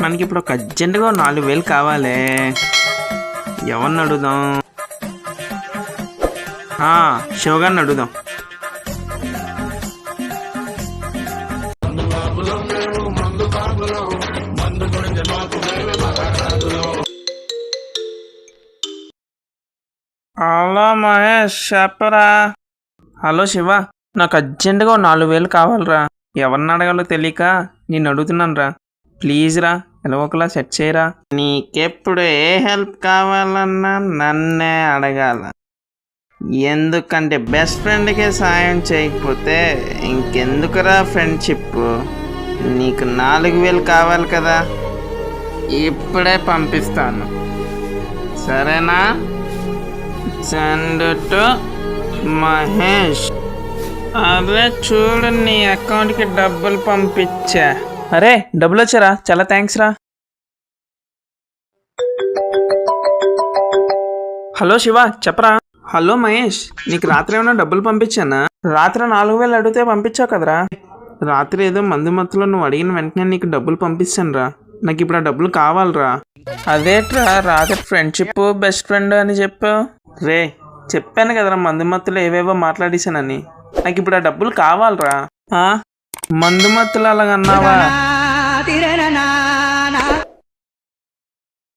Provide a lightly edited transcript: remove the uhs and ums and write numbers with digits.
మనకి ఇప్పుడు ఒక అర్జెంటుగా 4,000 కావాలి. ఎవరిని అడుగుదాం? శివగారిని అడుగుదాం. హలో మహేష్, చెప్పరా? హలో శివ, నాకు అర్జెంటుగా 4,000 కావాలరా. ఎవరిని అడగాలో తెలియక నేను అడుగుతున్నాను రా. ప్లీజ్ రా, ఎలా ఒకలా సెట్ చేయరా. నీకెప్పుడు ఏ హెల్ప్ కావాలన్నా నన్నే అడగాల. ఎందుకంటే బెస్ట్ ఫ్రెండ్కే సాయం చేయకపోతే ఇంకెందుకురా ఫ్రెండ్షిప్. నీకు 4,000 కావాలి కదా, ఇప్పుడే పంపిస్తాను, సరేనా? Send to Mahesh. అరే చూడు, నీ అకౌంట్కి డబ్బులు పంపించా. అరే డబ్బులు వచ్చారా, చాలా థ్యాంక్స్ రా. హలో శివ, చెప్పరా? హలో మహేష్, నీకు రాత్రి ఏమైనా డబ్బులు పంపించానా? రాత్రి 4,000 అడిగితే పంపించావు కదరా. రాత్రి ఏదో మందు మత్తులో నువ్వు అడిగిన వెంటనే నీకు డబ్బులు పంపిస్తాను రా. నాకు ఇప్పుడు ఆ డబ్బులు కావాలరా. అదేట్రా రాత్రి ఫ్రెండ్షిప్ బెస్ట్ ఫ్రెండ్ అని చెప్పావు? రే చెప్పాను కదరా, మందు మత్తులో ఏవేవో మాట్లాడేశానని. నాకు ఇప్పుడు ఆ డబ్బులు కావాలరా. మందు మత్తులు అలాగన్నావా?